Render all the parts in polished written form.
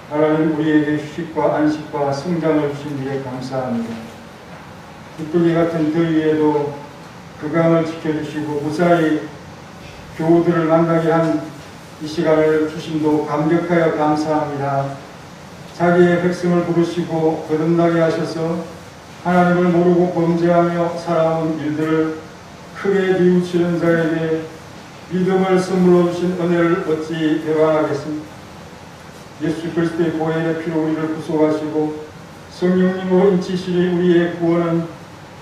하나님 우리에게 휴식과 안식과 성장을 주신 일에 감사합니다. 깃불기 같은 더위에도 그강을 지켜주시고 무사히 교우들을 만나게 한 이 시간을 주심도 감격하여 감사합니다. 자기의 백성을 부르시고 거듭나게 하셔서 하나님을 모르고 범죄하며 살아온 일들을 크게 뉘우치는 자에게 믿음을 선물로 주신 은혜를 어찌 배반하겠습니까? 예수 그리스도의 보혈의 피로 우리를 구속하시고 성령님으로 인치시니 우리의 구원은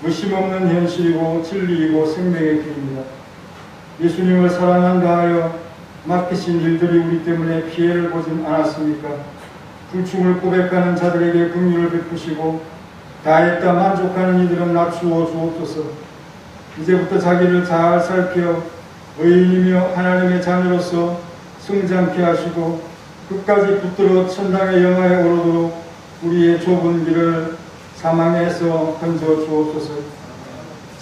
의심없는 현실이고 진리이고 생명의 길입니다. 예수님을 사랑한다 하여 맡기신 일들이 우리 때문에 피해를 보진 않았습니까? 불충을 고백하는 자들에게 긍휼을 베푸시고 다했다 만족하는 이들은 낮추어 주옵소서. 이제부터 자기를 잘 살펴 의인이며 하나님의 자녀로서 성장케 하시고 끝까지 붙들어 천당의 영화에 오르도록 우리의 좁은 길을 사망에서 건져 주옵소서.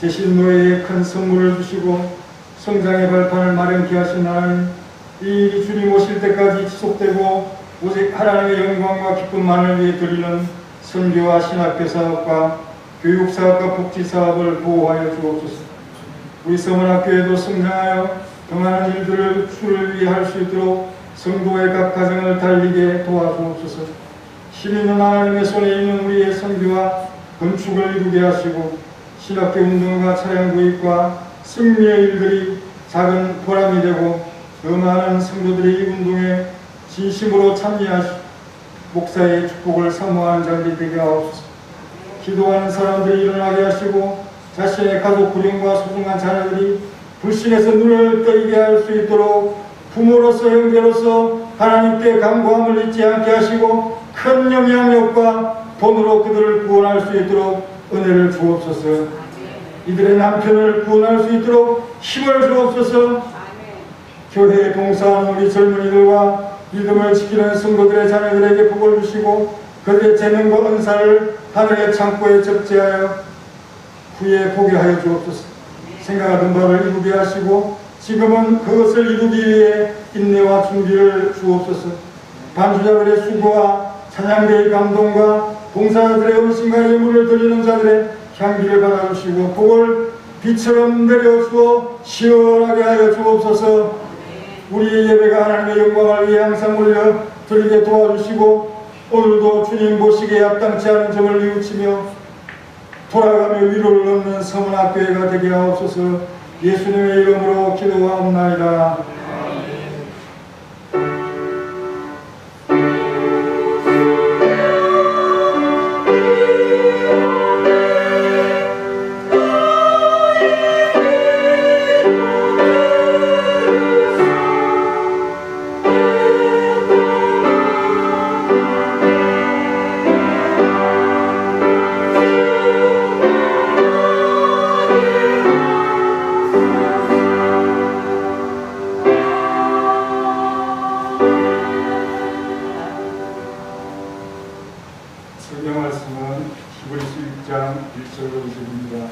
제신 노예에 큰 선물을 주시고 성장의 발판을 마련케 하신 하나님, 이 일이 주님 오실 때까지 지속되고 오직 하나님의 영광과 기쁨만을 위해 드리는 선교와 신학교 사업과 교육사업과 복지사업을 보호하여 주옵소서. 우리 서문학교에도 성장하여 더 많은 일들을 주를 위해 할 수 있도록 성도의 각 가정을 달리게 도와주옵소서. 힘 있는 하나님의 손에 있는 우리의 선교와 건축을 이루게 하시고 신학교 운동과 차량구입과 승리의 일들이 작은 보람이 되고 더 많은 성도들이 이 운동에 진심으로 참여하시고 목사의 축복을 사모하는 자들이 되게 하옵소서. 기도하는 사람들이 일어나게 하시고 자신의 가족 구령과 소중한 자녀들이 불신에서 눈을 떠이게 할 수 있도록 부모로서 형제로서 하나님께 간구함을 잊지 않게 하시고 큰 영향력과 돈으로 그들을 구원할 수 있도록 은혜를 주옵소서. 이들의 남편을 구원할 수 있도록 힘을 주옵소서. 교회에 봉사하는 우리 젊은이들과 믿음을 지키는 성도들의 자녀들에게 복을 주시고 그들의 재능과 은사를 하늘의 창고에 적재하여 후에 보게 하여 주옵소서. 생각하던 바를 이루게 하시고 지금은 그것을 이루기 위해 인내와 준비를 주옵소서. 반주자들의 수고와 찬양대의 감동과 봉사자들의 음식과 예물을 드리는 자들의 향기를 받아주시고 복을 비처럼 내려주어 시원하게 하여 주옵소서. 우리의 예배가 하나님의 영광을 위해 항상 올려 드리게 도와주시고 오늘도 주님 보시기에 합당치 않은 점을 뉘우치며 돌아가며 위로를 얻는 서문학교회가 되게 하옵소서. 예수님의 이름으로 기도하옵나이다. 성경 말씀은 히브리서 6장 1절로 2절입니다.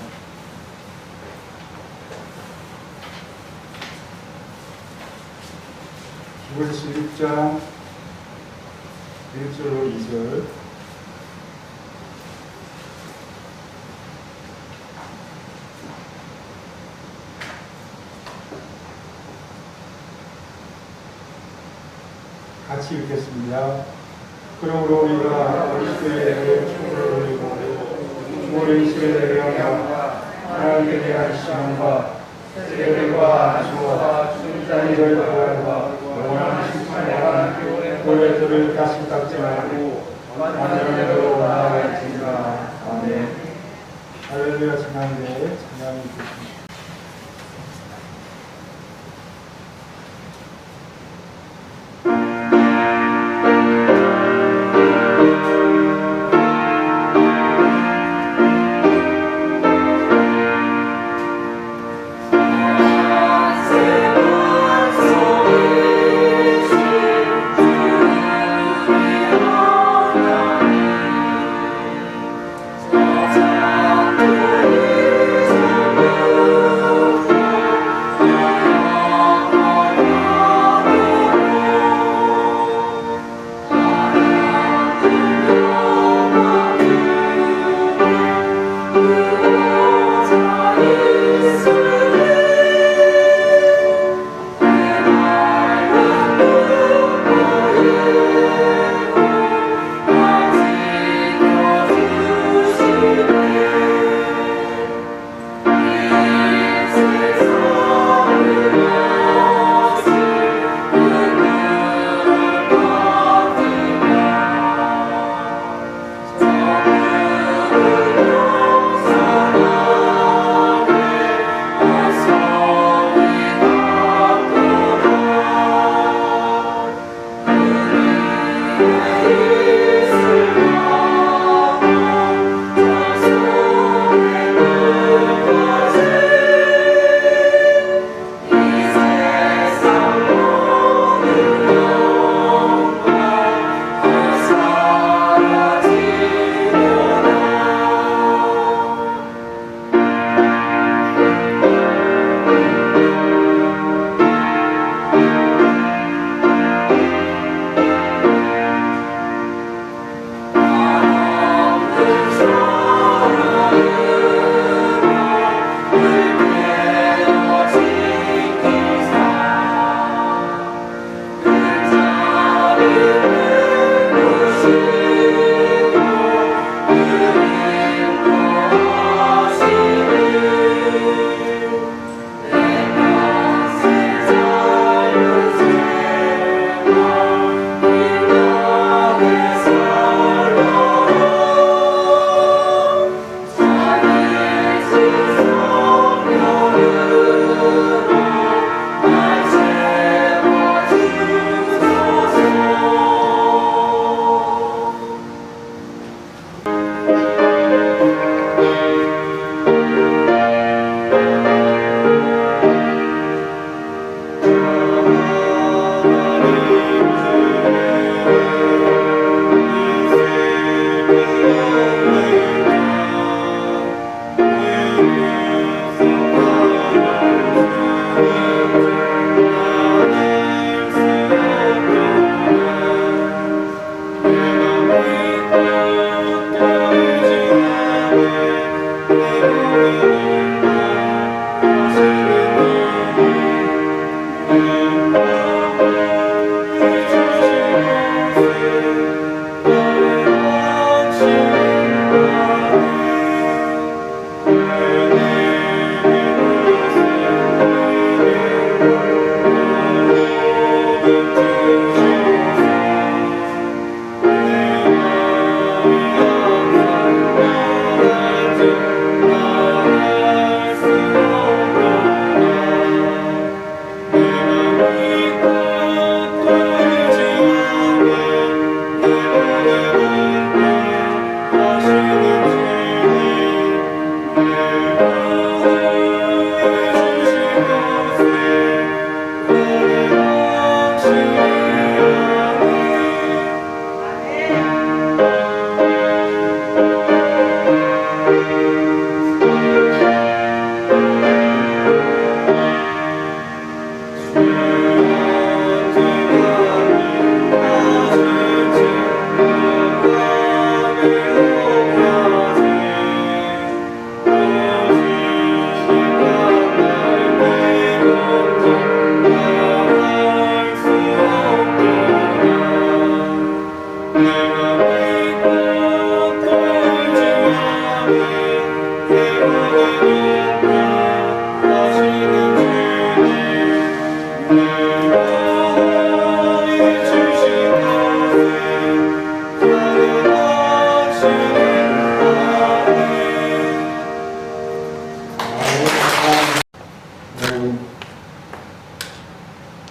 히브리서 6장 1절로 2절. 같이 읽겠습니다. 그러므로 우리가 그리스도에 대해 충고를 올리고 주의 시에 대하여 하나님께 대한 신앙과 세례와 안수와 순자리를 도와과 영원한 심판에 관한 고레들을 다시 닦지 말고 완전하도록 나아갈지니라. 아멘. 할렐루야. 지난주에 찬양이 있습니다. Oh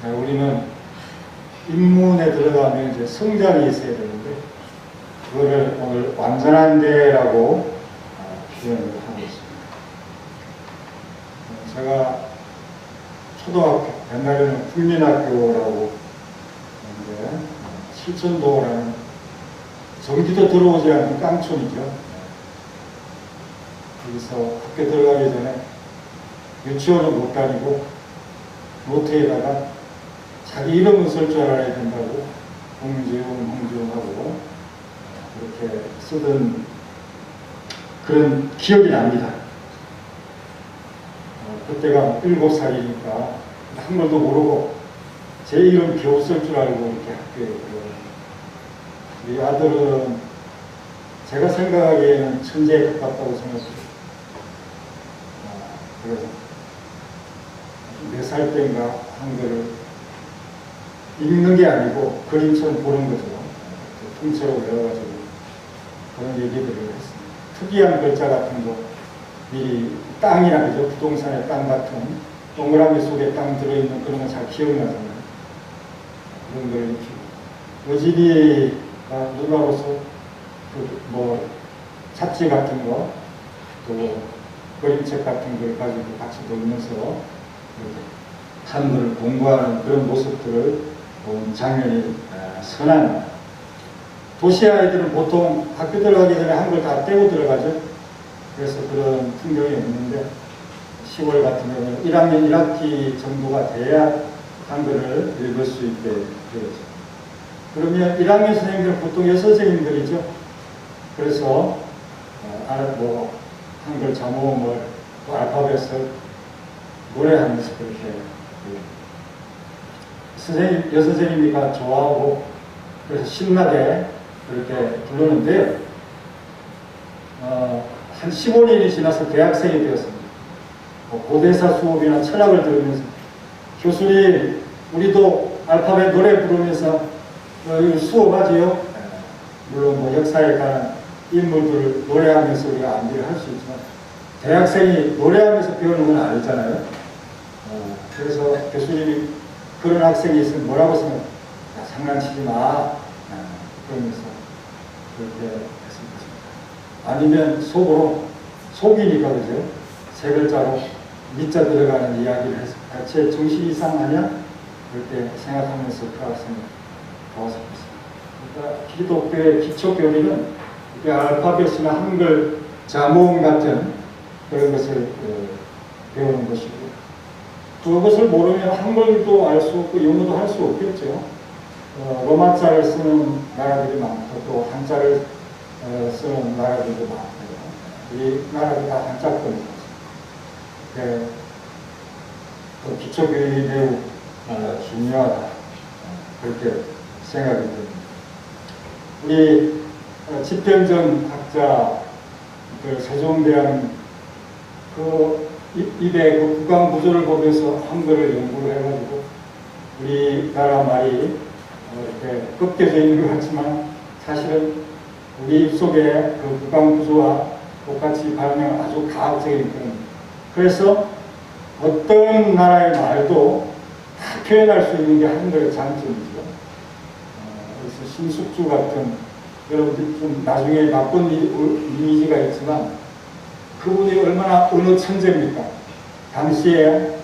우리는 입문에 들어가면 이제 성장이 있어야 되는데 그거를 오늘 완전한 데라고 표현을 하고 있습니다. 제가 초등학교, 옛날에는 국민학교라고 했는데 실천도라는 전기도 들어오지 않는 깡촌이죠. 여기서 학교 들어가기 전에 유치원을 못 다니고 노트에다가 자기 이름을 쓸 줄 알아야 된다고 홍지웅하고 그렇게 쓰던 그런 기억이 납니다. 그때가 7살이니까 한글도 모르고 제 이름 겨우 쓸 줄 알고 이렇게 학교에 들어갔어요. 우리 아들은 제가 생각하기에는 천재에 가깝다고 생각해요. 그래서 4살 때인가 한글을 읽는 게 아니고 그림처럼 보는 거죠. 통째로 외워가지고 그런 얘기들을 했습니다. 특이한 글자 같은 거 미리 땅이나 그죠? 부동산의 땅 같은 동그라미 속에 땅 들어있는 그런 거 잘 기억나잖아요. 그런 걸 익히고 여진이가 누나로서 뭐 잡지 같은 거 또 그림책 같은 걸 가지고 같이 놀면서 한글을 공부하는 그런 모습들을 본 장면이 선한. 도시 아이들은 보통 학교 들어가기 전에 한글 다 떼고 들어가죠. 그래서 그런 풍경이 없는데 시골 같은 경우는 1학년 1학기 정도가 돼야 한글을 읽을 수 있게 되죠. 그러면 1학년 선생님들은 보통 여선생님들이죠. 그래서 한글 자모음을 또 알파벳을 노래하면서 그렇게 여선생님이가 좋아하고 그래서 신나게 그렇게 부르는데요. 한 15년이 지나서 대학생이 되었습니다. 고대사 수업이나 철학을 들으면서 교수님, 우리도 알파벳 노래 부르면서 수업하지요? 물론 뭐 역사에 관한 인물들을 노래하면서 우리가 암기를 할 수 있지만 대학생이 노래하면서 배우는 건 아니잖아요. 그래서 교수님이 그런 학생이 있으면 뭐라고 생각해요? 장난치지 마. 그러면서 그렇게 했습니다. 아니면 속으로, 속이니까 그죠? 세 글자로 밑자 들어가는 이야기를 해서 제 정신이 이상하냐? 그렇게 생각하면서 그 학생을 도와줬습니다. 그러니까 기독교의 기초교리는 알파벳이나 한글 자모음 같은 그런 것을 배우는 것이고, 그것을 모르면 한글도 알 수 없고 영어도 할 수 없겠죠. 로마자를 쓰는 나라들이 많고 또 한자를 쓰는 나라들도 많고요. 이 나라들이 다 한자권입니다. 그 기초교육이 매우 중요하다, 그렇게 생각이 듭니다. 우리 집현전 학자 세종대왕 입에 그 국왕 구조를 보면서 한글을 연구를 해가지고 우리나라 말이 이렇게 꺾여져 있는 것 같지만 사실은 우리 입속에 그 국왕 구조와 똑같이 발명한 아주 과학적인 그런, 그래서 어떤 나라의 말도 다 표현할 수 있는 게 한글의 장점이죠. 그래서 신숙주 같은, 여러분들 좀 나중에 나쁜 이미지가 있지만 그분이 얼마나 언어 천재입니까? 당시에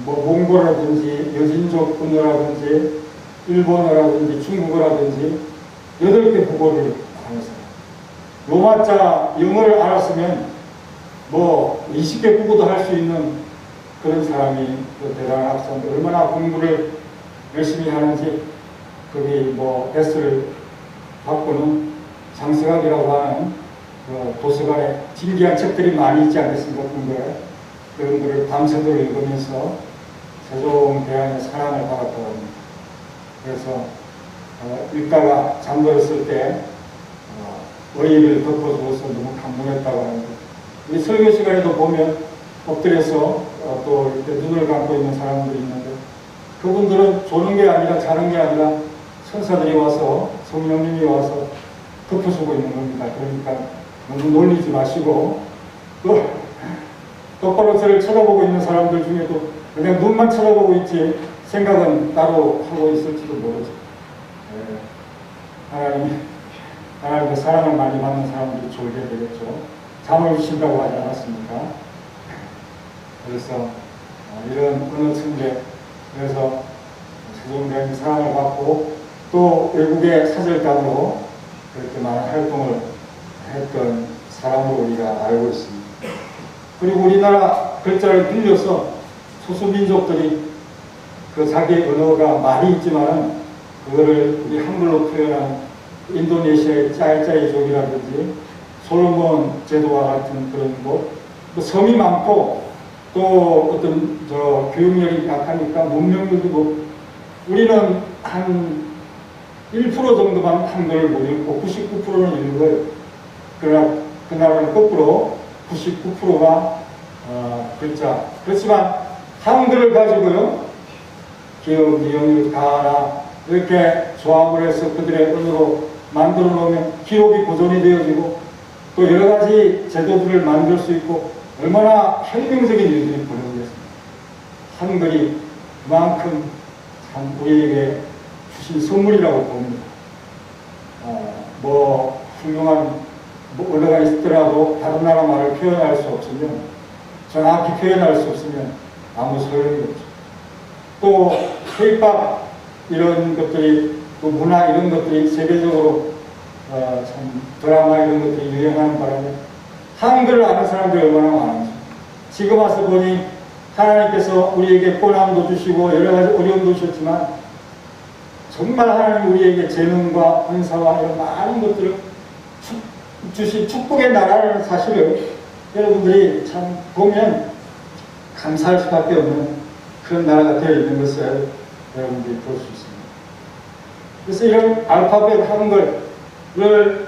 뭐 몽고라든지 여진족 언어라든지 일본어라든지 중국어라든지 8개 국어를 하면서 로마자 영어를 알았으면 뭐 20개 국어도 할 수 있는 그런 사람이 대단한 학생인데 얼마나 공부를 열심히 하는지 거기 뭐 S를 받고는 장서각이라고 하는 도서관에 진기한 책들이 많이 있지 않겠습니까? 공부에 그런 거를 밤새도록 읽으면서 세종대왕의 사랑을 받았다고 합니다. 그래서 읽다가 잠들었을 때 의의를 덮어주어서 너무 감동했다고 하는데, 우리 설교 시간에도 보면 엎드려서 또 이렇게 눈을 감고 있는 사람들이 있는데 그분들은 조는 게 아니라 자는 게 아니라 천사들이 와서, 성령님이 와서 덮어주고 있는 겁니다. 그러니까 너무 놀리지 마시고, 또 똑바로 저를 쳐다보고 있는 사람들 중에도 그냥 눈만 쳐다보고 있지 생각은 따로 하고 있을지도 모르죠. 하나님의 사랑을 많이 받는 사람들이 졸게 되겠죠. 잠을 주신다고 하지 않았습니까? 그래서 이런 언어 천재, 그래서 세종대왕의 사랑을 받고 또 외국의 사절단으로 그렇게 많은 활동을 했던 사람으로 우리가 알고 있습니다. 그리고 우리나라 글자를 빌려서 소수민족들이 그 자기 언어가 말이 있지만은 그거를 우리 한글로 표현한 인도네시아의 짜이짜이족이라든지 솔로몬 제도와 같은 그런 곳, 또 섬이 많고 또 어떤 교육열이 약하니까 문명률도 뭐 우리는 한 1% 정도만 한글을 못 읽고 99%는 읽어요. 그러나 그 나라는 거꾸로 99%가 글자. 그렇지만 한글을 가지고요, 기억, 미용을 가나 이렇게 조합을 해서 그들의 언어로 만들어 놓으면 기록이 보존이 되어지고 또 여러 가지 제도들을 만들 수 있고 얼마나 혁명적인 일들이 벌어지겠습니까? 한글이 그만큼 참 우리에게 주신 선물이라고 봅니다. 뭐 훌륭한 언어가 있더라도 다른 나라 말을 표현할 수 없으면, 정확히 표현할 수 없으면 아무 소용이 없죠. 또 K-pop 이런 것들이, 또 문화 이런 것들이 세계적으로 참 드라마 이런 것들이 유행하는 바람에 한글을 아는 사람들이 얼마나 많은지, 지금 와서 보니 하나님께서 우리에게 고난도 주시고 여러 가지 어려움도 주셨지만 정말 하나님 우리에게 재능과 은사와 이런 많은 것들을 주신 축복의 나라라는 사실을 여러분들이 참 보면 감사할 수밖에 없는 그런 나라가 되어 있는 것을 여러분들이 볼 수 있습니다. 그래서 이런 알파벳 한글을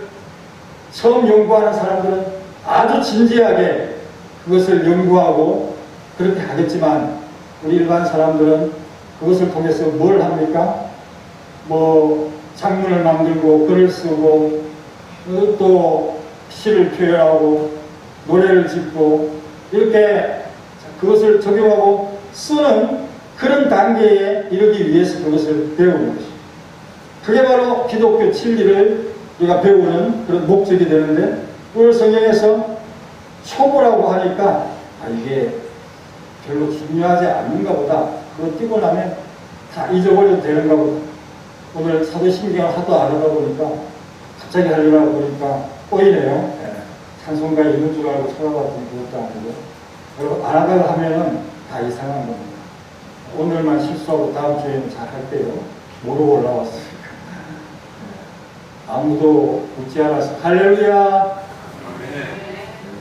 처음 연구하는 사람들은 아주 진지하게 그것을 연구하고 그렇게 하겠지만 우리 일반 사람들은 그것을 통해서 뭘 합니까? 뭐 장문을 만들고 글을 쓰고 또 시를 표현하고 노래를 짓고 이렇게 그것을 적용하고 쓰는 그런 단계에 이르기 위해서 그것을 배우는 것입니다. 그게 바로 기독교 진리를 우리가 배우는 그런 목적이 되는데 그걸 성경에서 초보라고 하니까 이게 별로 중요하지 않는가 보다. 그거 띄고 나면 다 잊어버려도 되는가 보다. 오늘 사도신경을 하도 안 하다 보니까 갑자기 하려고 보니까 꼬이네요. 찬송가 있는 줄 알고 찾아봤더니 그것도 아니고 여러분 안 하다가 하면은 다 이상한 겁니다. 오늘만 실수하고 다음 주에는 잘 할게요. 모르고 올라왔으니까. 아무도 웃지 않아서 할렐루야.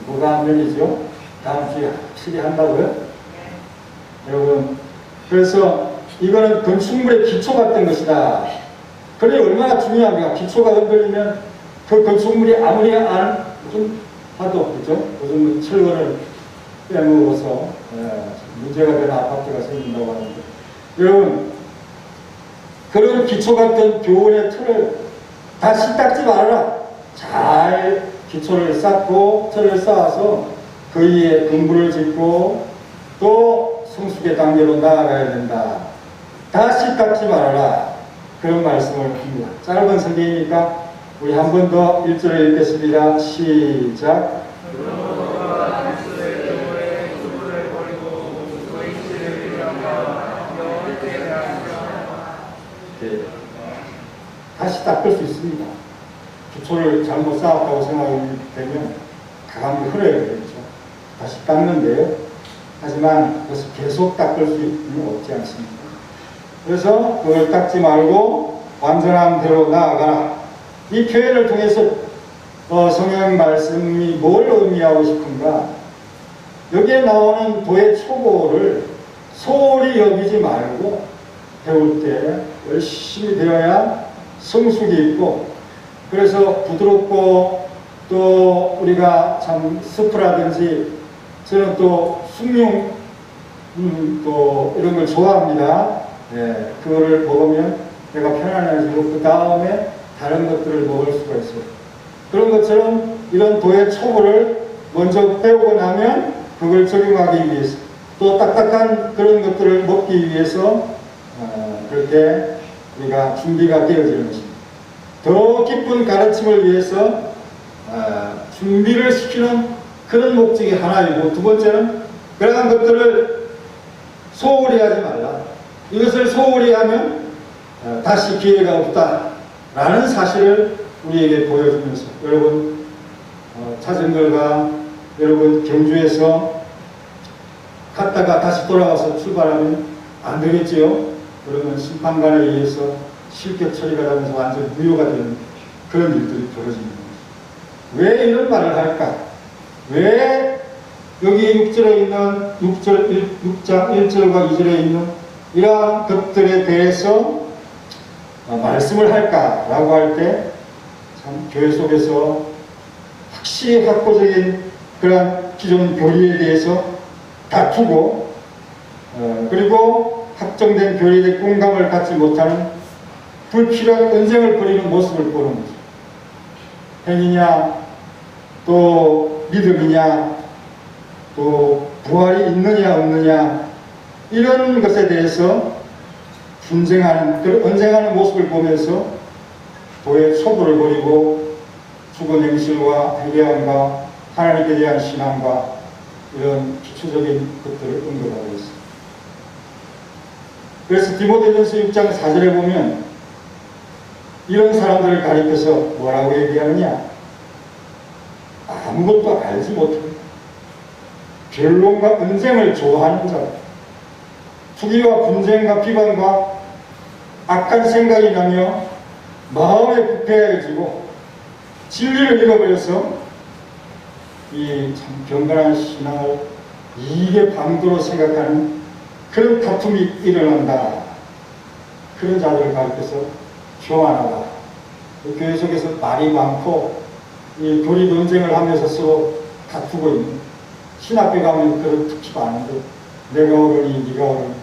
뭐가 한 면이죠? 다음 주에 확실히 한다고요? 여러분, 그래서 이거는 건축물의 기초 같은 것이다. 그래 얼마나 중요합니까? 기초가 흔들리면 그 건축물이 아무리 좀 하도 그죠? 요즘 철근을 빼먹어서 문제가 되는 아파트가 생긴다고 하는데 여러분 그런 기초 같은 교훈의 틀을 다시 닦지 말아라. 잘 기초를 쌓고 틀을 쌓아서 그 위에 근부를 짓고 또 성숙의 단계로 나아가야 된다. 다시 닦지 말아라. 그런 말씀을 합니다. 짧은 성경이니까 우리 한 번 더 1절을 읽겠습니다. 시작. 네. 다시 닦을 수 있습니다. 기초를 잘못 쌓았다고 생각이 되면 강함이 흘러야 되겠죠. 다시 닦는데요. 하지만 그것을 계속 닦을 수 있는 없지 않습니다. 그래서 그걸 닦지 말고 완전한 대로 나아가라. 이 표현을 통해서 성경 말씀이 뭘 의미하고 싶은가? 여기에 나오는 도의 초보를 소홀히 여기지 말고 배울 때 열심히 배워야 성숙이 있고 그래서 부드럽고 또 우리가 참 스프라든지 저는 또 숭늉 또 이런 걸 좋아합니다. 예, 그거를 먹으면 내가 편안해지고 그 다음에 다른 것들을 먹을 수가 있어요. 그런 것처럼 이런 도의 초보를 먼저 배우고 나면 그걸 적용하기 위해서 또 딱딱한 그런 것들을 먹기 위해서 그렇게 우리가 준비가 되어지는 것입니다. 더 깊은 가르침을 위해서 준비를 시키는 그런 목적이 하나이고 두 번째는 그러한 것들을 소홀히 하지 말라. 이것을 소홀히 하면 다시 기회가 없다라는 사실을 우리에게 보여주면서 여러분 자전거가 여러분 경주에서 갔다가 다시 돌아와서 출발하면 안 되겠지요. 그러면 심판관에 의해서 실격 처리가 되면서 완전 무효가 되는 그런 일들이 벌어지는 거죠. 왜 이런 말을 할까? 왜 여기 6절에 있는 6장 1절과 2절에 있는 이러한 것들에 대해서 말씀을 할까라고 할 때 참 교회 속에서 확실히 확고적인 그런 기존 교리에 대해서 다투고 그리고 확정된 교리에 공감을 갖지 못하는 불필요한 언쟁을 벌이는 모습을 보는 거죠. 행위냐 또 믿음이냐 또 부활이 있느냐 없느냐 이런 것에 대해서 분쟁하는 그런 언쟁하는 모습을 보면서 도의 초보를 버리고 죽은 행실과 회개함과 하나님께 대한 신앙과 이런 기초적인 것들을 언급하고 있습니다. 그래서 디모데전서 6장 4절에 보면 이런 사람들을 가리켜서 뭐라고 얘기하느냐? 아무것도 알지 못하고 변론과 언쟁을 좋아하는 자, 투기와 분쟁과 비방과 악한 생각이 나며 마음에 부패해지고 진리를 잃어버려서 이 참 경건한 신앙을 이익의 방도로 생각하는 그런 다툼이 일어난다. 그런 자들을 가르쳐서 교만하다. 교회 속에서 말이 많고 이 도리 논쟁을 하면서 서로 다투고 있는, 신학교 가면 그런 특히 많은데 내가 옳으니 네가 옳으니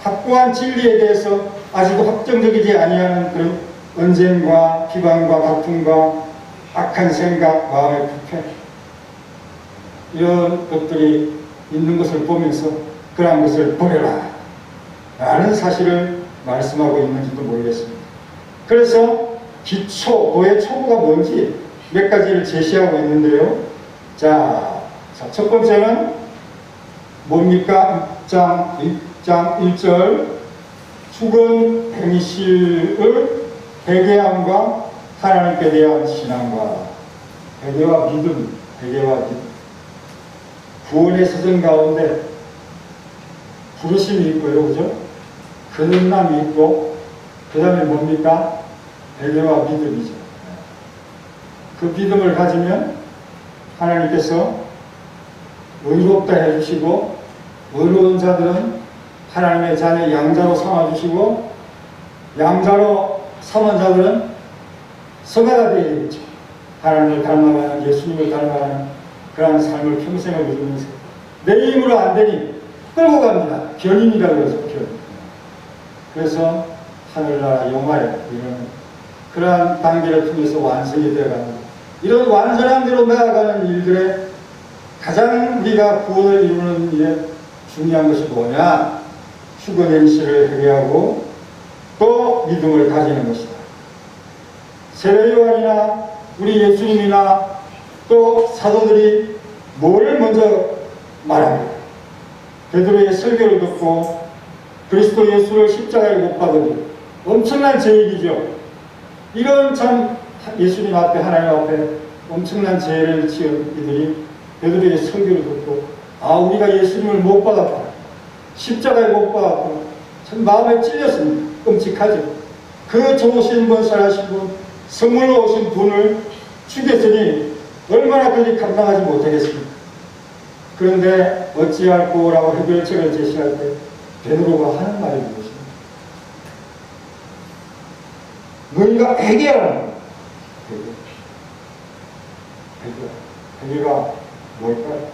확고한 진리에 대해서 아직도 확정적이지 아니하는 그런 언쟁과 비방과 다툼과 악한 생각, 마음의 불편, 이런 것들이 있는 것을 보면서 그러한 것을 버려라 라는 사실을 말씀하고 있는지도 모르겠습니다. 그래서 기초, 도의 초보가 뭔지 몇 가지를 제시하고 있는데요. 자, 첫 번째는 뭡니까? 6장 1절 죽은 행실을 회개함과 하나님께 대한 신앙과 회개와 믿음, 회개와 믿음. 구원의 서정 가운데 부르심이 있고요, 그죠? 거듭남이 있고, 그 다음에 뭡니까? 회개와 믿음이죠. 그 믿음을 가지면 하나님께서 의롭다 해주시고, 의로운 자들은 하나님의 자녀 양자로 삼아주시고, 양자로 삼은 자들은 성화가 되어야겠죠. 하나님을 닮아가는, 예수님을 닮아가는 그러한 삶을 평생을 누리면서 내 힘으로 안 되니 끌고 갑니다. 견인이라고 그러죠. 견인. 그래서 하늘나라 영화에 이런 그러한 단계를 통해서 완성이 되어갑니다. 이런 완전한 대로 나아가는 일들에 가장 우리가 구원을 이루는 일에 중요한 것이 뭐냐? 죽은 행실을 회개하고 또 믿음을 가지는 것이다. 세례요한이나 우리 예수님이나 또 사도들이 뭘 먼저 말합니까? 베드로의 설교를 듣고 그리스도 예수를 십자가에 못 박으니 엄청난 죄인이죠. 이런 참 예수님 앞에, 하나님 앞에 엄청난 죄를 지은 이들이 베드로의 설교를 듣고 우리가 예수님을 못 박았다, 십자가에 못 박았다, 참 마음에 찔렸습니다. 끔찍하죠. 그 좋으신 분, 선하신 분, 선물로 오신 분을 죽였으니 얼마나 그들이 감당하지 못하겠습니까? 그런데 어찌할꼬라고 해결책을 제시할 때 베드로가 하는 말이 무엇입니까? 너희가 회개하라는 거예요. 회개가 뭘까요?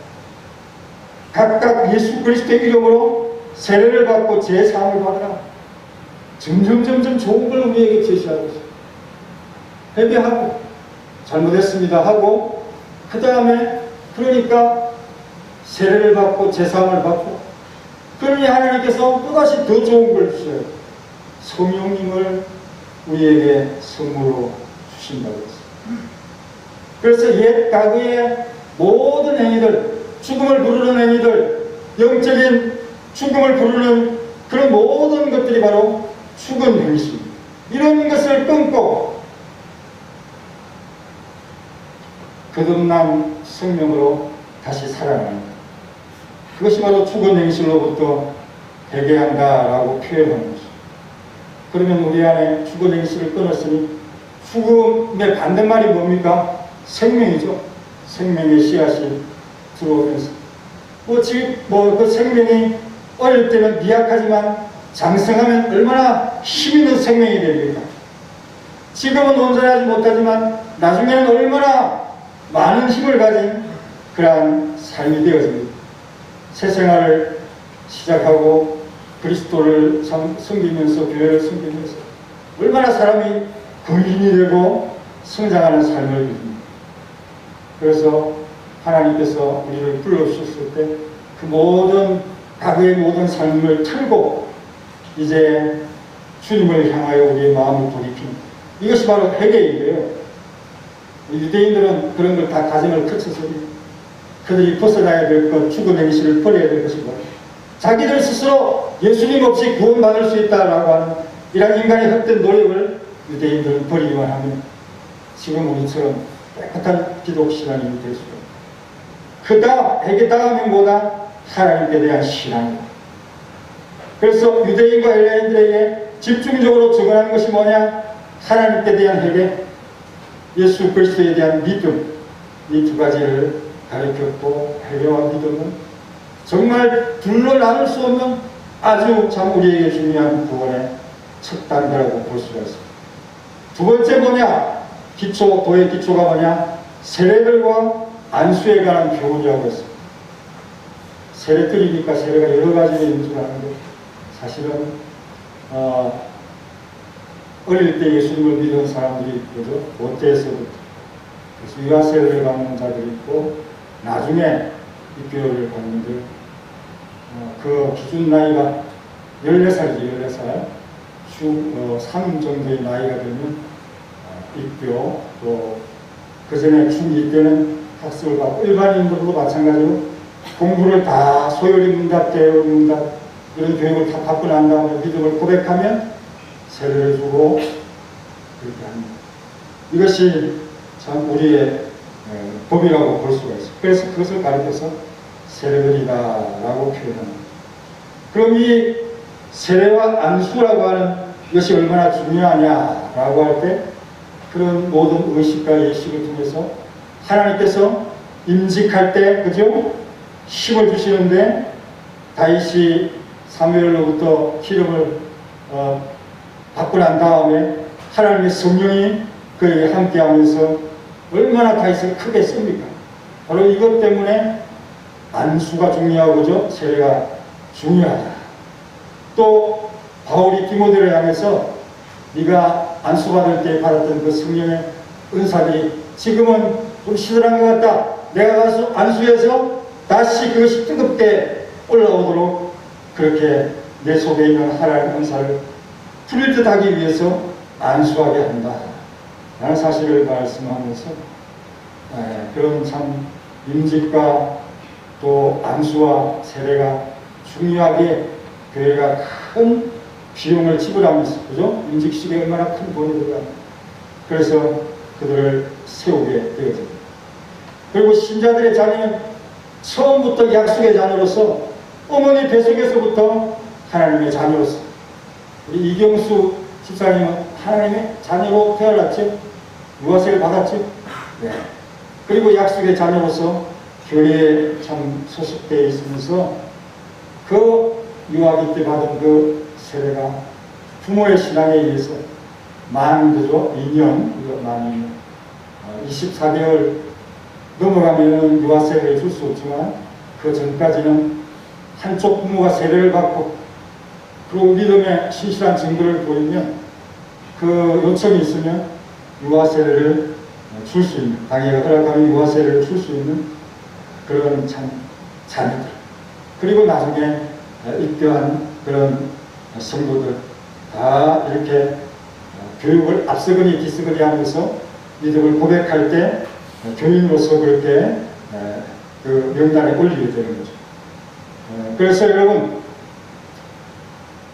각각 예수 그리스도의 이름으로 세례를 받고 제사함을 받으라. 점점 좋은 걸 우리에게 제시하고 있어요. 회개하고 잘못했습니다 하고, 그 다음에 그러니까 세례를 받고 제사함을 받고, 그러니 하나님께서 또다시 더 좋은 걸 주셔요. 성령님을 우리에게 선물로 주신다고 했어요. 그래서 옛 과거의 모든 행위들, 죽음을 부르는 행위들, 영적인 죽음을 부르는 그런 모든 것들이 바로 죽은 행실, 이런 것을 끊고 거듭난 생명으로 다시 살아나는 것, 그것이 바로 죽은 행실로부터 회개한다라고 표현하는 것입니다. 그러면 우리 안에 죽은 행실을 끊었으니 죽음의 반대말이 뭡니까? 생명이죠. 생명의 씨앗이 들어오면서 그 생명이 어릴 때는 미약하지만 장성하면 얼마나 힘있는 생명이 됩니까? 지금은 온전하지 못하지만 나중에는 얼마나 많은 힘을 가진 그러한 삶이 되어집니다. 새 생활을 시작하고 그리스도를 섬기면서, 교회를 섬기면서 얼마나 사람이 거인이 되고 성장하는 삶을 누립니다. 그래서 하나님께서 우리를 불러주셨을 때 그 모든 과거의 모든 삶을 틀고 이제 주님을 향하여 우리의 마음을 돌이킵니다. 이것이 바로 회개인데요. 유대인들은 그런 걸 다 가정을 거쳐서 그들이 벗어나야 될 것, 죽은 행실을 버려야 될 것이고, 자기들 스스로 예수님 없이 구원받을 수 있다라고 하는 이런 인간의 헛된 노력을 유대인들은 버리기만 하면 지금 우리처럼 깨끗한 기독신앙이 될 수가 있습니다. 그 회개 다음인보다 하나님께 대한 신앙입니다. 그래서 유대인과 헬라인들에게 집중적으로 적용하는 것이 뭐냐? 하나님께 대한 회개, 예수 그리스도에 대한 믿음, 이 두 가지를 가르쳤고, 회개와 믿음은 정말 둘로 나눌 수 없는 아주 참 우리에게 중요한 구원의 첫 단계라고 볼 수가 있습니다. 두 번째 뭐냐? 도의 기초가 뭐냐? 세례들과 안수에 관한 교훈이라고 했습니다. 세례들이니까 세례가 여러 가지가 있는 줄 아는데 사실은 어릴 때 예수님을 믿은 사람들이 있거든. 모태에서부터. 그래서 유아세례를 받는 자들이 있고 나중에 입교를 받는데 그 기준 나이가 14살이지 14살 3 정도의 나이가 되면 입교 또 그전에 중2 때는 학습을 받고 일반인들도 마찬가지로 공부를 다 소요리 문답, 대요 문답 이런 교육을 다 받고 난 다음에 믿음을 고백하면 세례를 주고 그렇게 합니다. 이것이 참 우리의 법이라고 볼 수가 있어요. 그래서 그것을 가르쳐서 세례들이다라고 표현합니다. 그럼 이 세례와 안수라고 하는 이것이 얼마나 중요하냐라고 할 때 그런 모든 의식과 예식을 통해서 하나님께서 임직할 때 그죠? 힘을 주시는데 다윗이 사무엘로부터 기름을 받고 난 다음에 하나님의 성령이 그에게 함께하면서 얼마나 다윗을 크게 씁니까? 바로 이것 때문에 안수가 중요하고죠. 세례가 중요하다. 또 바울이 디모데를 향해서 네가 안수받을 때 받았던 그 성령의 은사들이 지금은 좀 시들한 것 같다. 내가 가서 안수해서 다시 그것이 뜨겁게 올라오도록 그렇게 내 속에 있는 하나님의 은사를 풀릴 듯 하기 위해서 안수하게 한다. 라는 사실을 말씀하면서 그런 참 임직과 또 안수와 세례가 중요하게 교회가 큰 비용을 지불하면서 그죠? 임직식에 얼마나 큰 돈이 들어갑니다. 그래서 그들을 세우게 되어집니다. 그리고 신자들의 자녀는 처음부터 약속의 자녀로서 어머니 뱃속에서부터 하나님의 자녀로서 우리 이경수 집사님은 하나님의 자녀로 태어났죠. 유아세를 받았죠. 네. 그리고 약속의 자녀로서 교회에 참 소속되어 있으면서 그 유아기 때 받은 그 세례가 부모의 신앙에 의해서 만이죠. 2년, 24개월 넘어가면 유아세례를 줄 수 없지만 그 전까지는 한쪽 부모가 세례를 받고 그리고 믿음의 신실한 증거를 보이면 그 요청이 있으면 유아세례를 줄 수 있는, 당회가 허락하면 유아세례를 줄 수 있는 그런 참 자녀들, 그리고 나중에 입교한 그런 성도들 다 이렇게 교육을 앞서거니 뒤서거니 하면서 믿음을 고백할 때 교인으로서 그렇게 그 명단에 올리게 되는 거죠. 그래서 여러분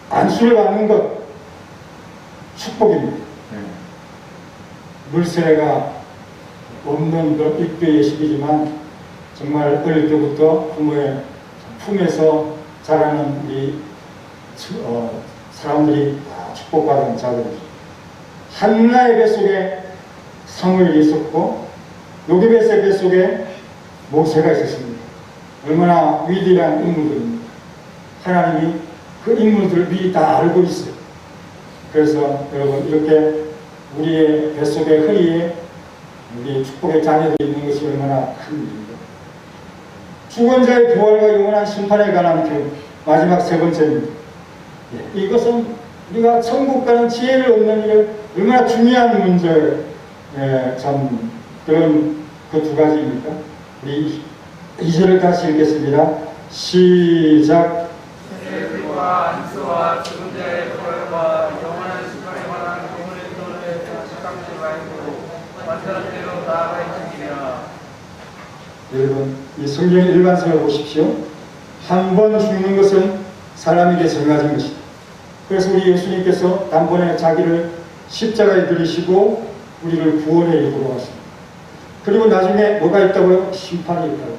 안수를 받는 것 축복입니다. 물세례가 없는 그 입교 예식이지만 정말 어릴 때부터 부모의 품에서 자라는 우리 사람들이 다 축복받은 자들이죠. 한나의 뱃속에 사무엘이 있었고 요게벳의 뱃속에 모세가 있었습니다. 얼마나 위대한 인물들입니다. 하나님이 그 인물들을 미리 다 알고 있어요. 그래서 여러분 이렇게 우리의 뱃속의 허리에 우리 축복의 자녀들이 있는 것이 얼마나 큰 일입니다. 죽은 자의 부활과 영원한 심판에 관한 교훈 마지막 세 번째입니다. 이것은 우리가 천국 가는 지혜를 얻는 일 얼마나 중요한 문제 참 그런 그 두 가지입니까? 우리 2절을 다시 읽겠습니다. 시작. 세례와 안수와 죽은 자의 부활과 영원한 심판에 관한 교훈의 도를 착각하지 말고 완전한 대로 나아가 있으리라. 여러분 이 성경 일반성을 보십시오. 한 번 죽는 것은 사람에게 정해진 것이다. 그래서 우리 예수님께서 단번에 자기를 십자가에 들이시고 우리를 구원에 이르도록 하십니다. 그리고 나중에 뭐가 있다고요? 심판이 있다고요.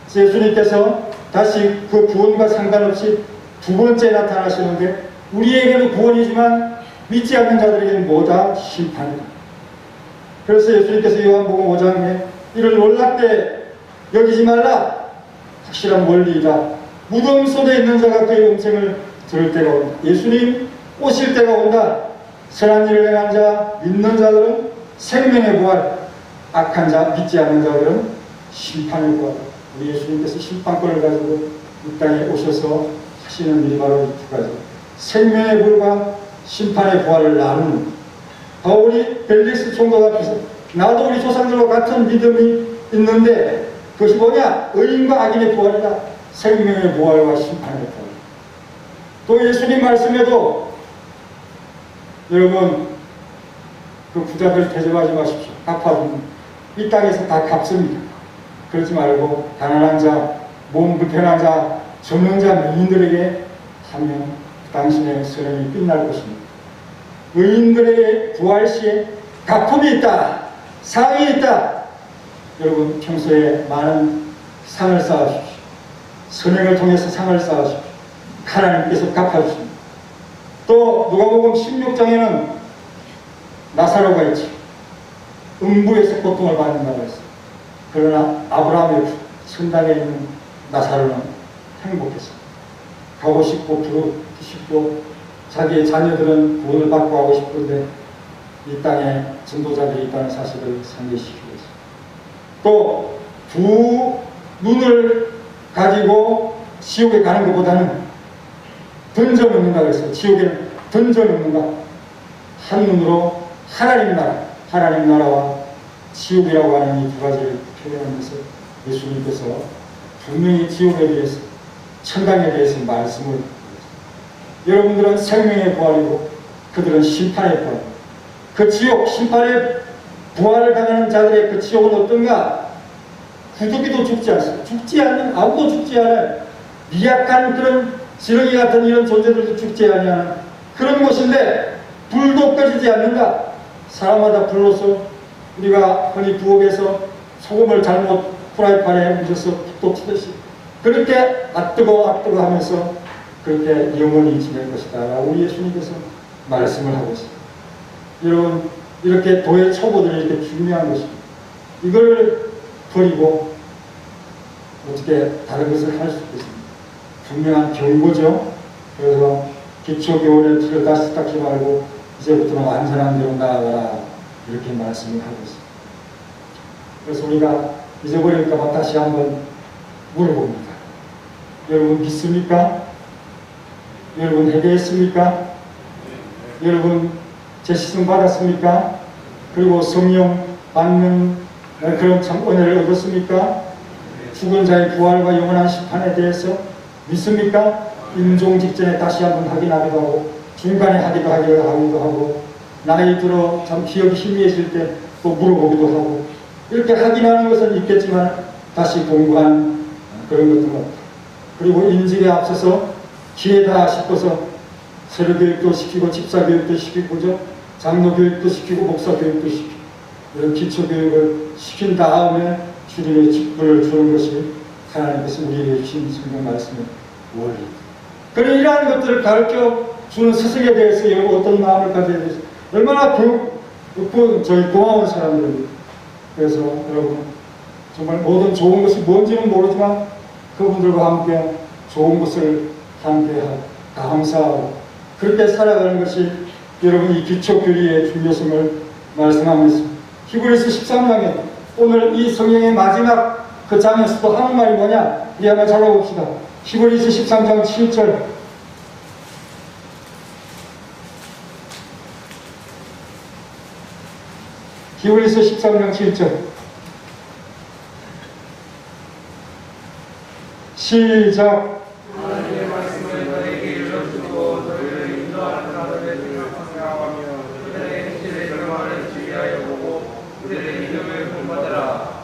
그래서 예수님께서 다시 그 구원과 상관없이 두 번째 나타나시는데 우리에게는 구원이지만 믿지 않는 자들에게는 뭐다? 심판이다. 그래서 예수님께서 요한복음 5장에 이를 놀랍게 여기지 말라. 확실한 원리이다. 무덤 속에 있는 자가 그의 음성을 들을 때가 온다. 예수님 오실 때가 온다. 선한 일을 행한 자, 믿는 자들은 생명의 부활, 악한 자, 믿지 않는 자들은 심판의 부활. 우리 예수님께서 심판권을 가지고 이 땅에 오셔서 하시는 일이 바로 이 두 가지. 생명의 부활과 심판의 부활을 나누는. 바울이 벨릭스 총독 앞에서 나도 우리 조상들과 같은 믿음이 있는데 그것이 뭐냐? 의인과 악인의 부활이다. 생명의 부활과 심판의 부활. 또 예수님 말씀에도 여러분 그 부자들 대접하지 마십시오. 갚아줍니다. 이 땅에서 다 갚습니다. 그러지 말고 가난한 자, 몸 불편한 자, 젊은 자, 미인들에게 하면 당신의 선행이 빛날 것입니다. 의인들에게 부활 시에 가품이 있다. 상이 있다. 여러분 평소에 많은 상을 쌓으십시오. 선행을 통해서 상을 쌓으십시오. 하나님께서 갚아주십니다. 또 누가복음 16장에는 나사로가 있지. 음부에서 고통을 받는다고 했어요. 그러나 아브라함의 성당에 있는 나사로는 행복했어요. 가고 싶고 부르고 싶고 자기의 자녀들은 구원을 받고 하고 싶은데 이 땅에 전도자들이 있다는 사실을 상기시키고 있어요. 또 두 눈을 가지고 지옥에 가는 것보다는 던져놓는다고 했어요. 지옥에는 던져놓는다. 한 눈으로 하나님 나라와 지옥이라고 하는 이 두 가지를 표현하면서 예수님께서 분명히 지옥에 대해서 천당에 대해서 말씀을 하셨습니다. 여러분들은 생명의 부활이고 그들은 심판의 부활. 그 지옥, 심판의 부활을 당하는 자들의 그 지옥은 어떤가? 구두기도 죽지 않습니다. 죽지 않는, 아무도 죽지 않아요. 미약한 그런 지렁이 같은 이런 존재들도 죽지 않는 그런 곳인데 불도 꺼지지 않는다. 사람마다 불로서 우리가 흔히 부엌에서 소금을 잘못 프라이팬에 묻혀서 툭툭 치듯이 그렇게 뜨거 하면서 그렇게 영원히 지낼 것이다 라고 우리 예수님께서 말씀을 하고 있습니다. 여러분 이렇게 도의 초보들이 이렇게 중요한 것입니다. 이걸 버리고 어떻게 다른 것을 할 수 있겠습니까? 분명한 경고죠. 그래서 기초교훈의 틀을 다시 닦지 말고 이제부터는 완전한 대로 나아가라 이렇게 말씀을 하고 있습니다. 그래서 우리가 잊어버릴까봐 다시 한번 물어봅니다. 여러분 믿습니까? 여러분 회개했습니까? 여러분 제시성 받았습니까? 그리고 성령 받는 그런 참 은혜를 얻었습니까? 죽은 자의 부활과 영원한 심판에 대해서 믿습니까? 임종 직전에 다시 한번 확인하기도 하고 중간에 하기도 하고 나이 들어 참 기억이 희미해질 때 또 물어보기도 하고 이렇게 확인하는 것은 있겠지만 다시 공부하는 그런 것도 없다. 그리고 인질에 앞서서 기회다 싶어서 세례 교육도 시키고 집사 교육도 시키고 장로 교육도 시키고 목사 교육도 시키고 이런 기초 교육을 시킨 다음에 주님의 직분을 주는 것이 하나님께서 우리에게 주신 성경 말씀의 원리. 그런 이러한 것들을 가르쳐 주는 스승에 대해서 여러분 어떤 마음을 가져야 되죠? 얼마나 저희 고마운 사람들입니다. 그래서 여러분 정말 모든 좋은 것이 뭔지는 모르지만 그분들과 함께 좋은 것을 함께 감사하고 그렇게 살아가는 것이 여러분 이 기초교리의 중요성을 말씀하면서 히브리서 13장에 오늘 이 성경의 마지막 그 장에서도 하는 말이 뭐냐? 우리 한번 찾아봅시다. 히브리서 13장 7절 히브리서 13장 7절 시작. 하나님의 말씀을 너에게 일러주고 너희를 인도하는 자들의 뜻을 상명하며 그들의 행실의 결말을 주의하여 보고 그들의 믿음을 본받으라.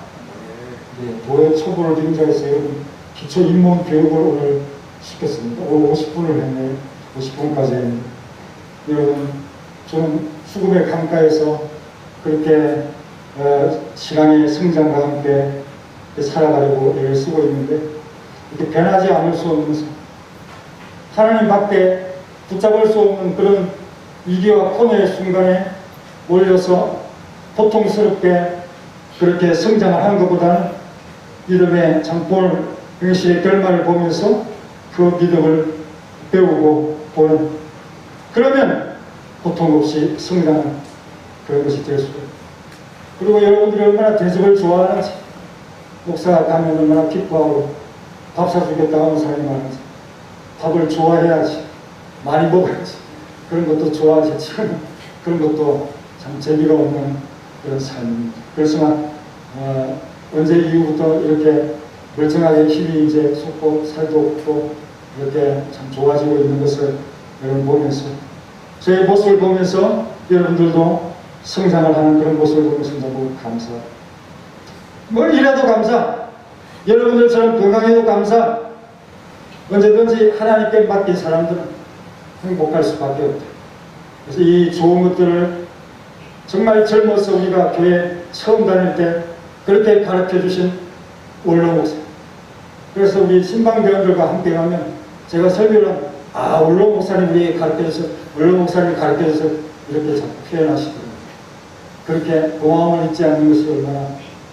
도의 초보를 등장해서 여러분 기초 입문 교육을 오늘 시켰습니다. 오늘 50분을 했네요. 50분까지 했는데 여러분 저는 수금의 강가에서 그렇게 신앙의 성장과 함께 살아가려고 애를 쓰고 있는데 이렇게 변하지 않을 수 없는 하나님 밖에 붙잡을 수 없는 그런 위기와 코너의 순간에 몰려서 고통스럽게 그렇게 성장을 하는 것보다는 믿음의 장볼 영실의 결말을 보면서 그 믿음을 배우고 보는 그러면 고통 없이 성장하는 그런 것이 될 수 있고, 그리고 여러분들이 얼마나 대접을 좋아하는지, 목사가 가면 얼마나 기뻐하고 밥 사주겠다고 하는 사람이 많은지, 밥을 좋아해야지, 많이 먹어야지, 그런 것도 좋아하겠지. 그런 것도 참 재미가 없는 그런 삶입니다. 그렇지만 언제 이후부터 이렇게 멀쩡하게 힘이 이제 솟고 살도 없고 이렇게 참 좋아지고 있는 것을 여러분 보면서, 저의 모습을 보면서 여러분들도 성장을 하는 그런 모습을 보면서 너무 감사합니다. 뭘 이라도 감사, 여러분들처럼 건강해도 감사, 언제든지 하나님께 맡긴 사람들은 행복할 수밖에 없다. 그래서 이 좋은 것들을 정말 젊어서 우리가 교회 처음 다닐 때 그렇게 가르쳐 주신 원로 목사, 그래서 우리 신방대원들과 함께 가면 제가 설교를 원로 목사님 우리 가르쳐줘서, 원로 목사님 가르쳐줘서 이렇게 자꾸 표현하시더라고요. 그렇게 고마움을 잊지 않는 것이 얼마나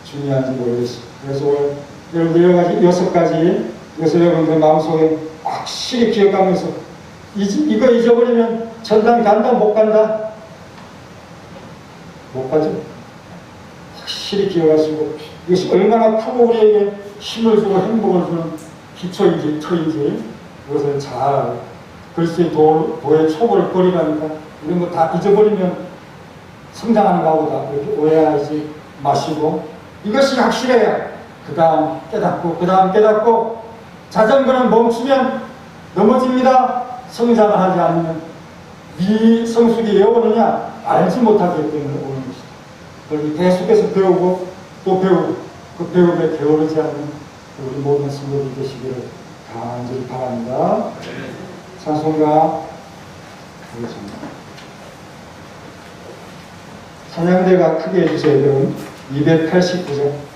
중요한지 모르겠어요. 그래서 오늘 여러분들 6가지 이것을 여러분들 마음속에 확실히 기억하면서 이거 잊어버리면 전당 간다 못 간다? 못 가죠. 확실히 기억하시고 이것이 얼마나 크고 우리에게 힘을 주고 행복을 주는 기초인지 터인지 이것을 잘 그리스도의 도의 초보를 버리라니까 이런 거 다 잊어버리면 성장하는 것보다 이렇게 오해하지 마시고 이것이 확실해야 그 다음 깨닫고 자전거는 멈추면 넘어집니다. 성장을 하지 않으면 미성숙이 여우느냐 알지 못하기 때문에 오는 것이다. 그러니 계속해서 배우고 또 배우고 그 배움에 게으르지 않는 우리 모든 성도들 되시기를 간절히 바랍니다. 찬송가 하겠습니다. 찬양대가 크게 해주세요. 여러분 289장.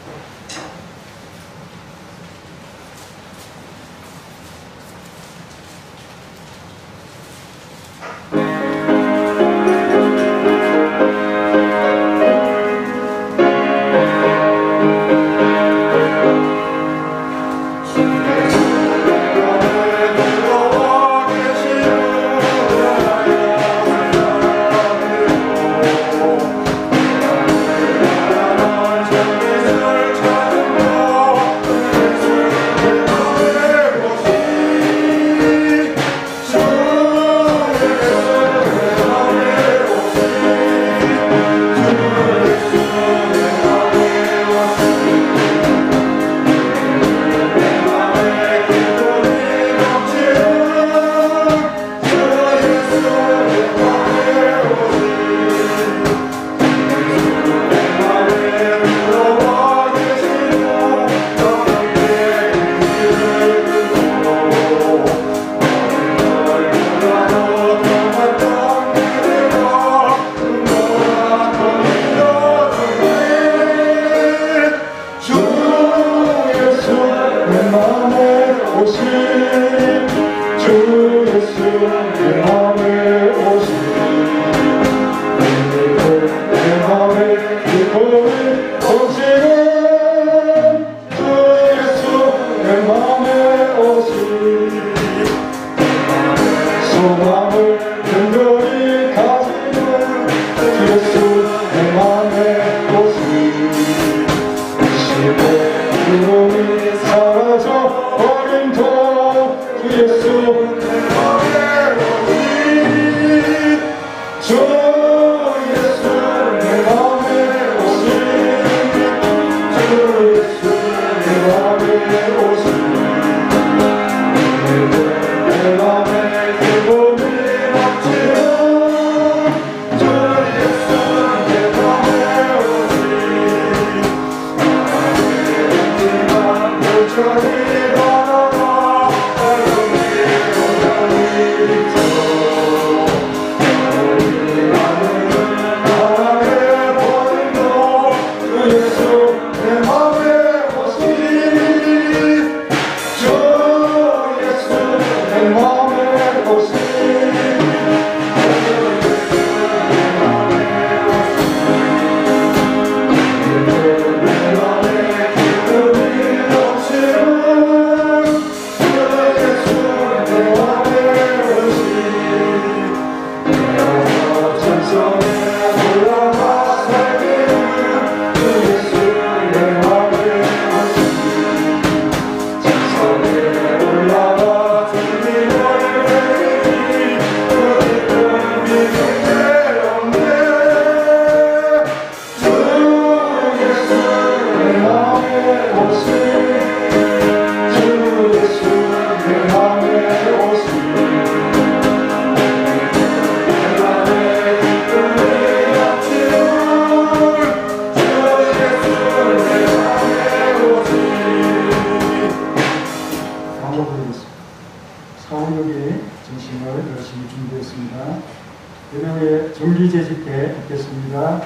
있습니다.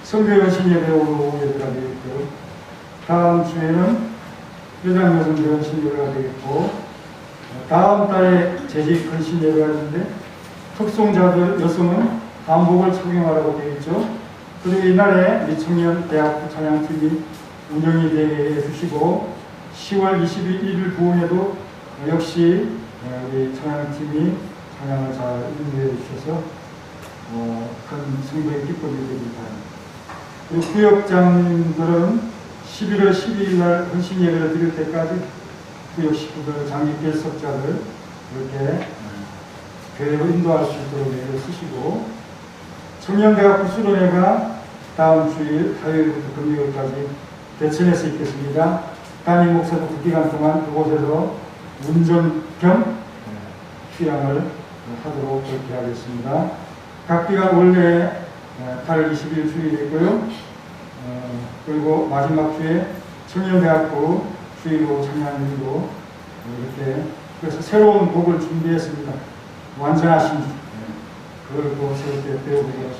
성교연신 예배 오후 예배가 되겠고, 다음 주에는 여장여성교 연신 예배가 되겠고, 다음 달에 재직 헌신 예배가 있는데 특송자들 여성은 한복을 착용하라고 되어 있죠. 그리고 이날에 미청년 대학부 찬양팀이 운영이 되게 해주시고 10월 21일 부흥에도 역시 우리 찬양팀이 찬양을 잘 인도해 주셔서 큰 승부의 기쁨이 되길 바랍니다. 그리고 구역장님들은 11월 12일 날 헌신 예배를 드릴 때까지 구역 식구들, 장기 결석자들 이렇게 교회로 인도할 수 있도록 애를 쓰시고, 청년대학부 수련회가 다음 주일 화요일부터 금요일까지 대천에서 있겠습니다. 담임 목사도 그 기간 동안 그곳에서 운전 겸 휴양을 하도록 그렇게 하겠습니다. 각 기간 원래 8월 20일 주일이고요. 그리고 마지막 주에 청년대학부 주일로 청년일로 이렇게, 그래서 새로운 곡을 준비했습니다. 완전하신 그걸 또 새롭게 배워보겠습니다.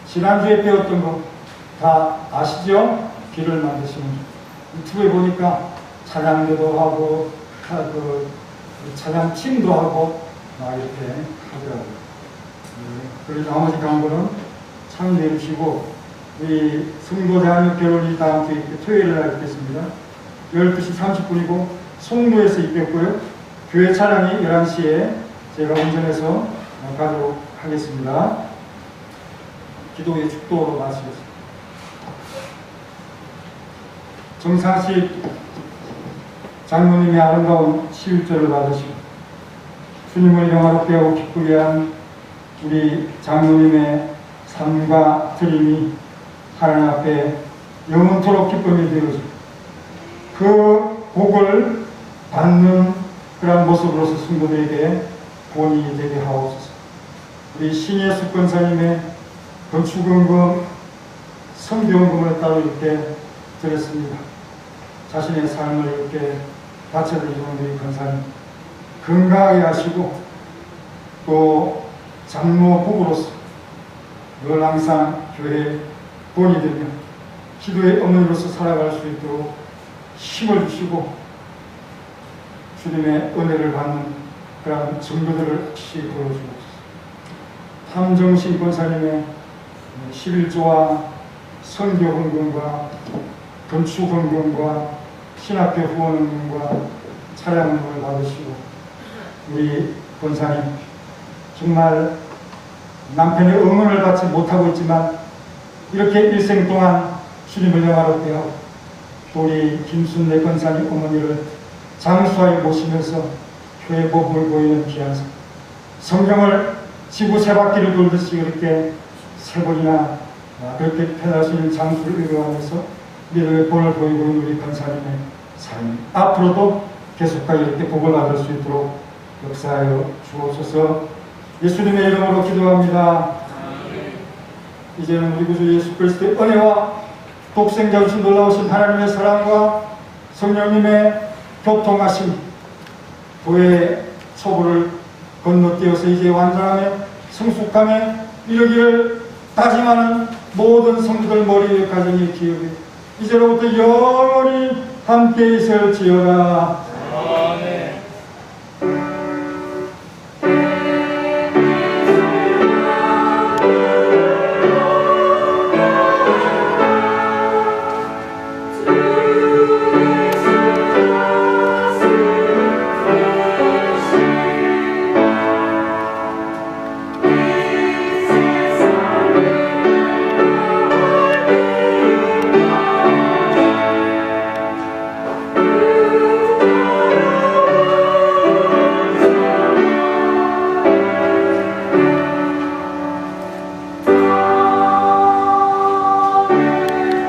지난주에 배웠던 거 다 아시죠? 길을 만드시는 유튜브에 보니까 찬양대도 하고 찬양팀도 하고 막 이렇게 하더라고요. 그리고 나머지 강구는 참여해 주시고, 우리 성도대학교 결혼이 다음 주에 토요일 날 있겠습니다. 12시 30분이고 송도에서 있겠고요. 교회 차량이 11시에 제가 운전해서 가도록 하겠습니다. 기도의 축도로 마치겠습니다. 정상식 장로님의 아름다운 치유죄를 받으시고 주님을 영화롭게 하고 기쁘게 한 우리 장로님의 삶과 드림이 하나님 앞에 영원토록 기쁨이 되어지고 그 복을 받는 그런 모습으로서 성도들에게 본이 되게 하옵소서. 우리 신예수 권사님의 건축원금, 성교원금을 따로 이렇게 드렸습니다. 자신의 삶을 이렇게 바쳐드리는 우리 권사님 건강하게 하시고, 또 장로 부부로서 늘 항상 교회에 본이 되며 기도의 어머니로서 살아갈 수 있도록 힘을 주시고 주님의 은혜를 받는 그런 증거들을 혹시 보여주옵소서. 탐정신 권사님의 11조와 선교 헌금과 건축 헌금과 신학교 후원 헌금과 차량 헌금을 받으시고, 우리 권사님 정말 남편의 응원을 받지 못하고 있지만 이렇게 일생 동안 주님을 영화롭게 하고, 또 우리 김순례 권사님 어머니를 장수하여 모시면서 교회 보복을 보이는 귀한 성경을 지구 세 바퀴를 돌듯이 그렇게 세 번이나 그렇게 펴나시는 장수를 이루어가면서 믿음의 본을 보이고 있는 우리 권사님의 삶, 앞으로도 계속하여 이렇게 복을 받을 수 있도록 역사하여 주옵소서. 예수님의 이름으로 기도합니다. 이제는 우리 구주 예수 그리스도의 은혜와 독생자 오신 놀라우신 하나님의 사랑과 성령님의 교통하심, 도의 초보를 건너뛰어서 이제 완전함에 성숙함에 이르기를 다짐하는 모든 성도들 머리의 가정의 기업에 이제로부터 영원히 함께 있을지어다.